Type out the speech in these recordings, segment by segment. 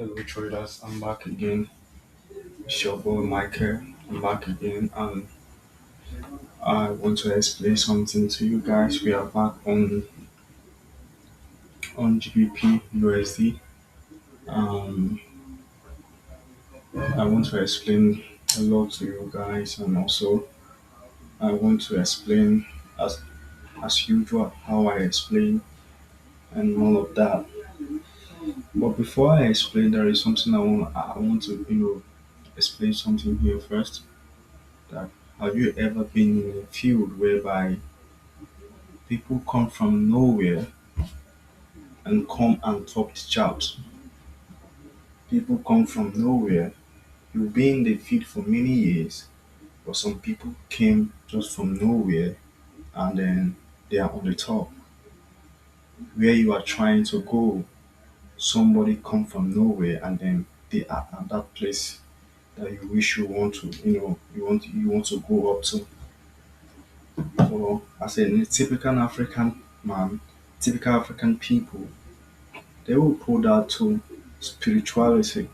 Hello traders, I'm back again. It's your boy Michael. I'm back again and I want to explain something to you guys. We are back on GBP USD. Um I want to explain a lot to you guys and also I want to explain as as usual how I explain and all of that. But before I explain there is something I want to explain something here first. That have you ever been in a field whereby people come from nowhere and come and talk the chat. People come from nowhere. You'll be in the field for many years, but some people came just from nowhere and then they are on the top. Where you are trying to go, somebody come from nowhere and then they are at that place that you wish you want to, you want to go up to. So as a typical African man, typical African people, they will put that to spirituality.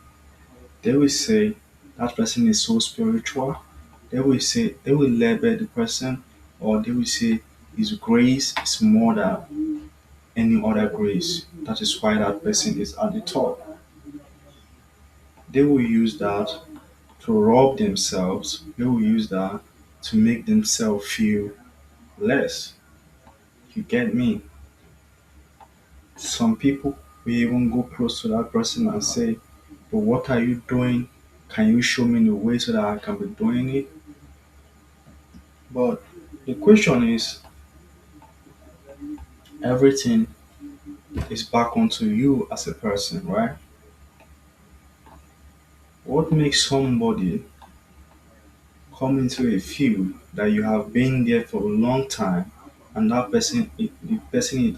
They will say that person is so spiritual. They will label the person or they will say his grace is more than any other grace. That is why that person is at the top. They will use that to rob themselves. They will use that to make themselves feel less. You get me? Some people will even go close to that person and say, but what are you doing? Can you show me the way so that I can be doing it? But the question is, everything is back onto you as a person, right? What makes somebody come into a field that you have been there for a long time and that person, the person is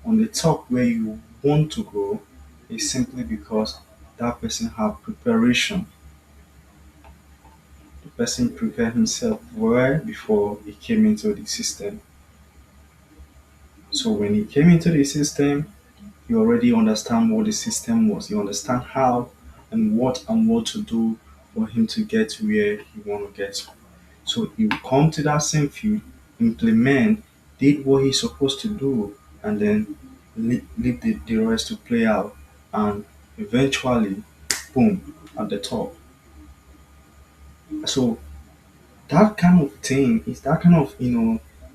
on the top where you want to go is simply because that person have preparation. The person prepared himself well before he came into the system. So when he came into the system, you already understand what the system was. You understand how and what to do for him to get to where he want to get to. So you come to that same field, implement, did what he's supposed to do, and then leave the rest to play out. And eventually, boom, at the top. So that kind of thing is that kind of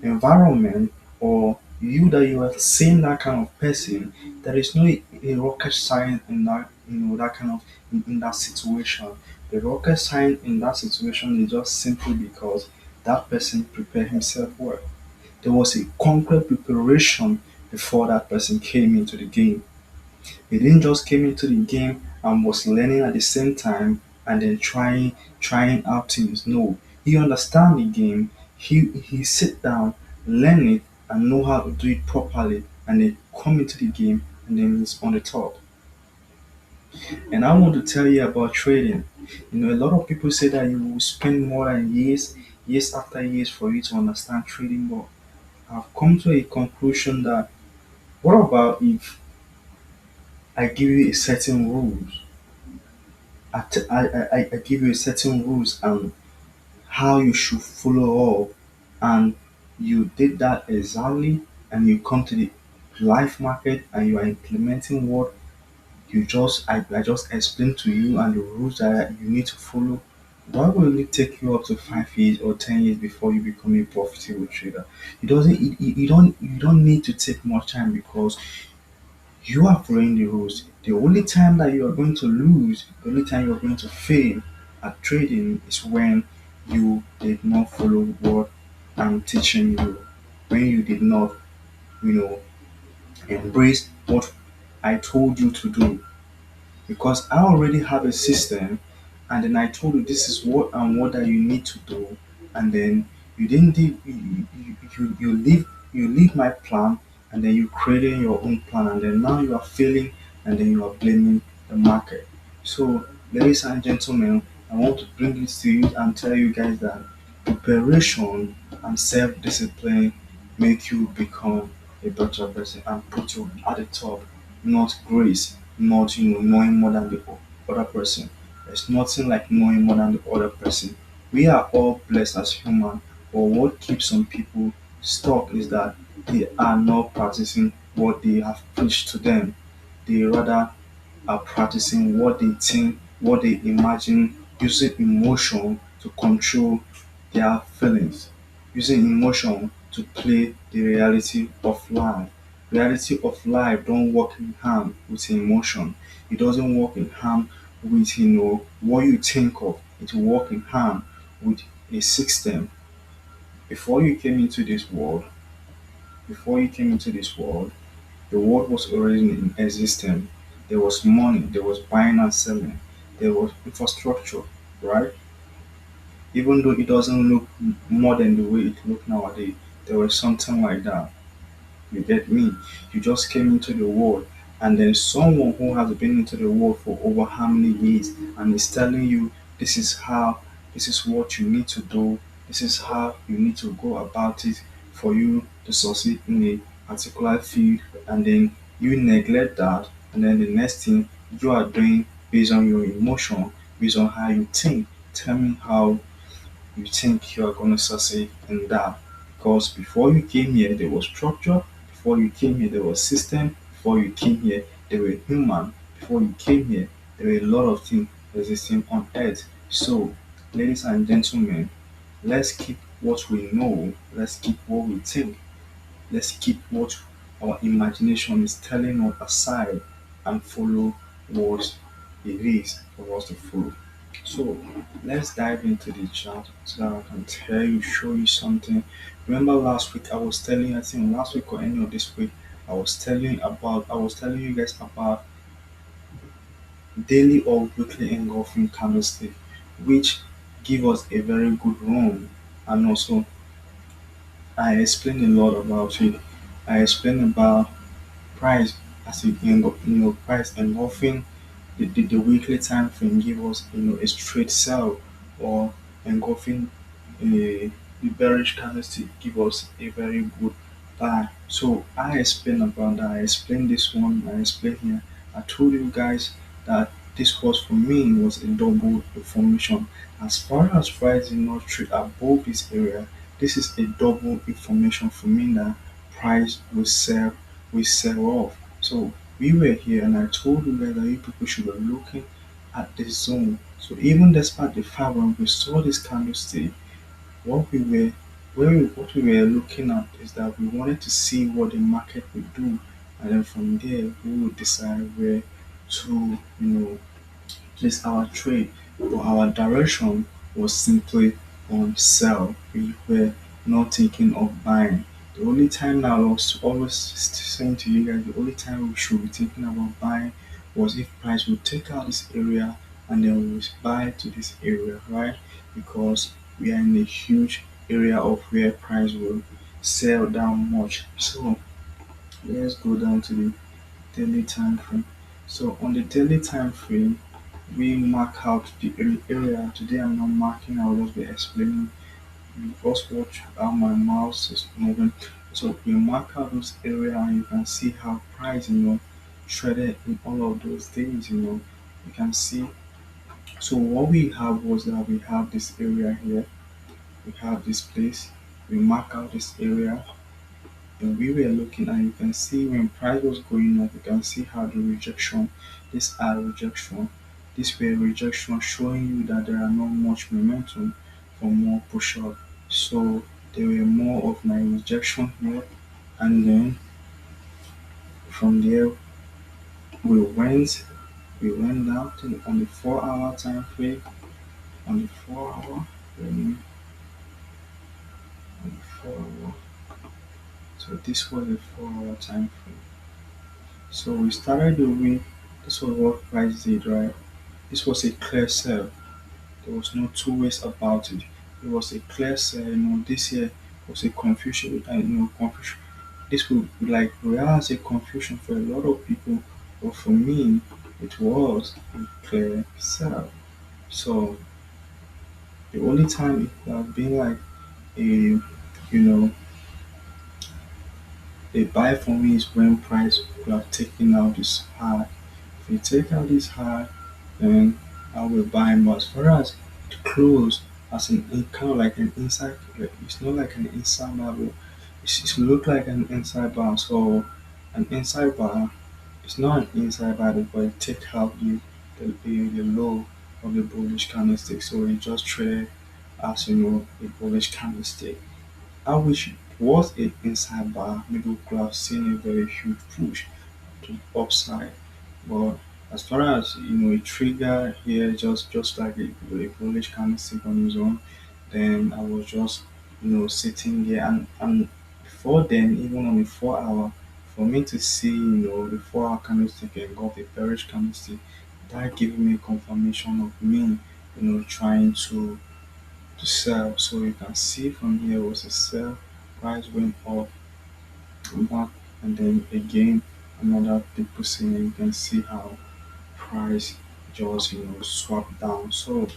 environment or you that you are seeing that kind of person, there is no a rocket science in that that kind of in that situation. The rocket science in that situation is just simply because that person prepared himself well. There was a concrete preparation before that person came into the game. He didn't just came into the game and was learning at the same time and then trying out things. No, he understand the game. He sit down, learn it, and know how to do it properly, and then come into the game and then he's on the top. And I want to tell you about trading. A lot of people say that you will spend more than years after years for you to understand trading, but I've come to a conclusion that what about if I give you a certain rules I give you a certain rules and how you should follow up, and you did that exactly, and you come to the life market and you are implementing what I just explained to you and the rules that you need to follow. Why will it take you up to 5 years or 10 years before you become a profitable trader? You don't need to take much time because you are following the rules. The only time that you are going to lose, the only time you are going to fail at trading is when you did not follow what I'm teaching you. When you did not, you know, embrace what I told you to do. Because I already have a system and then I told you this is what and what that you need to do, and then you didn't do, you leave my plan, and then you created your own plan, and then now you are failing, and then you are blaming the market. So ladies and gentlemen, I want to bring this to you and tell you guys that preparation and self-discipline make you become a better person and put you at the top, not grace. not knowing more than the other person. There's nothing like knowing more than the other person. We are all blessed as human, but what keeps some people stuck is that they are not practicing what they have preached to them. They rather are practicing what they think, what they imagine, using emotion to control their feelings, using emotion to play the reality of life. Reality of life don't work in hand with emotion. It doesn't work in hand with what you think of. It will work in hand with a system. Before you came into this world, before you came into this world, the world was already in existence. There was money, there was buying and selling, there was infrastructure, right? Even though it doesn't look more than the way it looks nowadays, there was something like that. You get me? You just came into the world, and then someone who has been into the world for over how many years and is telling you this is how, this is what you need to do, this is how you need to go about it for you to succeed in a particular field, and then you neglect that, and then the next thing you are doing based on your emotion, based on how you think. Tell me how you think you are going to succeed in that, because before you came here there was structure, before you came here there was system, before you came here there were human, before you came here there were a lot of things existing on earth. So ladies and gentlemen, let's keep what we know, let's keep what we think, let's keep what our imagination is telling us aside, and follow what it is for us to follow. So let's dive into the chat so that I can tell you, show you something. Remember last week I was telling you, I think last week or any of this week, I was telling you guys about daily or weekly engulfing candlestick, which give us a very good run. And also I explained a lot about it. I explained about price as price engulfing the weekly time frame give us a straight sell, or engulfing the bearish candlestick give us a very good buy. So I explained about that. I explained this one. I explained here. I told you guys that this was for me was a double information. As far as price did not trade above this area, this is a double information for me that price will sell off. So we were here and I told you guys that you people should be looking at the zone. So even despite the fact when we saw this candlestick, what we were what we were looking at is that we wanted to see what the market would do, and then from there we would decide where to place our trade. But our direction was simply on sell. We were not thinking of buying. The only time now I was always saying to you guys, the only time we should be thinking about buying was if price would take out this area and then we will buy to this area, right? Because we are in a huge area of where price will sell down much. So let's go down to the daily time frame. So on the daily time frame, we mark out the area. Today I'm not marking, I'll just be explaining. You just watch how my mouse is moving. So we mark out those area and you can see how price traded in all of those days. You can see. So what we have was that we have this area here, we have this place, we mark out this area, and we were looking, and you can see when price was going up, you can see how the rejection, these are rejection, this were rejection showing you that there are not much momentum for more push up. So there were more of my rejection here, and then from there we went we went down to on the 4 hour time frame, on the 4 hour, um, on the 4 hour. So this was a 4 hour time frame. So we started the week. This was what price did, right? This was a clear sell. There was no two ways about it. It was a clear sell. This year was a confusion, and confusion. This would like realize a confusion for a lot of people, but for me, it was a clear sell. So the only time it could have been like a you know a buy for me is when price could have taken out this high If you take out this high, then I will buy. But as far as the close, as kind of like an inside, it's not like an inside bar, but it look like an inside bar. So an inside bar, it's not an inside bar, but it take out the low of the bullish candlestick. So it just trade as a bullish candlestick. I wish it was an inside bar. Maybe we could have seen a very huge push to the upside. But as far as a trigger here, just like a bullish candlestick on its own, then I was just sitting there, and before then, even on the 4 hour, for me to see the 4 hour candlestick and got a bearish candlestick, that gave me confirmation of me trying to sell. So you can see from here was a sell, price went up and back, and then again another big pushing, and you can see how price just swap down. So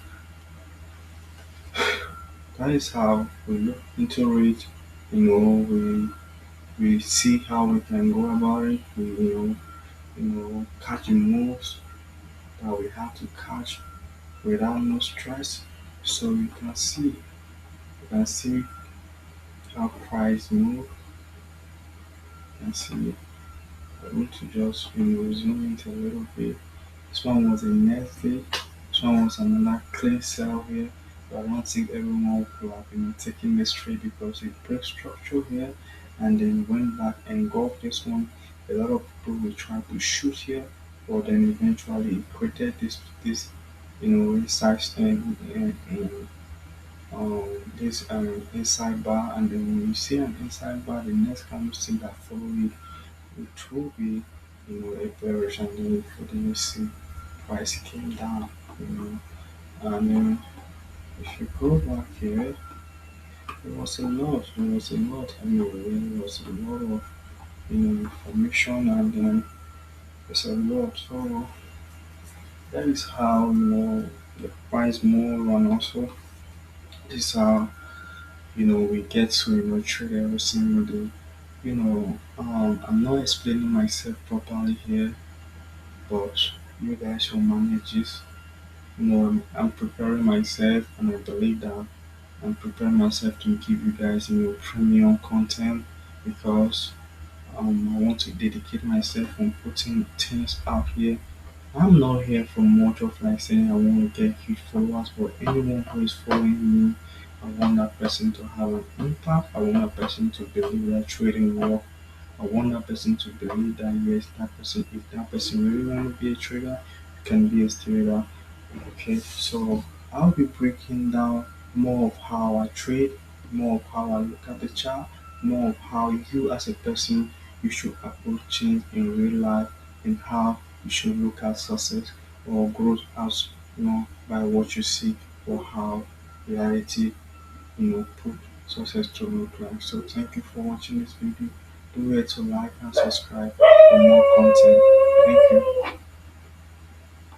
that is how we look into it. We see how we can go about it. We catch the moves that we have to catch without no stress. So you can see how price move. You can see. I need to just zoom into a little bit. This one was a nasty. This one was another clean sell here. But I don't think everyone could have taking this trade because it break structure here and then went back and got this one. A lot of people will try to shoot here, but then eventually it created this inside this inside bar, and then when you see an inside bar, the next kind of thing that follow it will be a bearish, and then you see price came down, you know. And if you go back here, it was a lot. It was a lot. I mean, it was a lot of information, and then it's a lot. So that is how the price move, and also this is how we get to trade every single day. I'm not explaining myself properly here, but you guys will manage this. I'm preparing myself, and I believe that I'm preparing myself to give you guys premium content because I want to dedicate myself on putting things out here. I'm not here for much of like saying I want to get huge followers, but anyone who is following me, I want that person to have an impact. I want that person to believe that trading work. I want that person to believe that yes, that person, if that person really want to be a trader, you can be a trader. Okay, so I'll be breaking down more of how I trade, more of how I look at the chart, more of how you as a person you should approach things in real life, and how you should look at success or growth as by what you see, or how reality put success to look like. So thank you for watching this video. Do it to like and subscribe for more content. Thank you.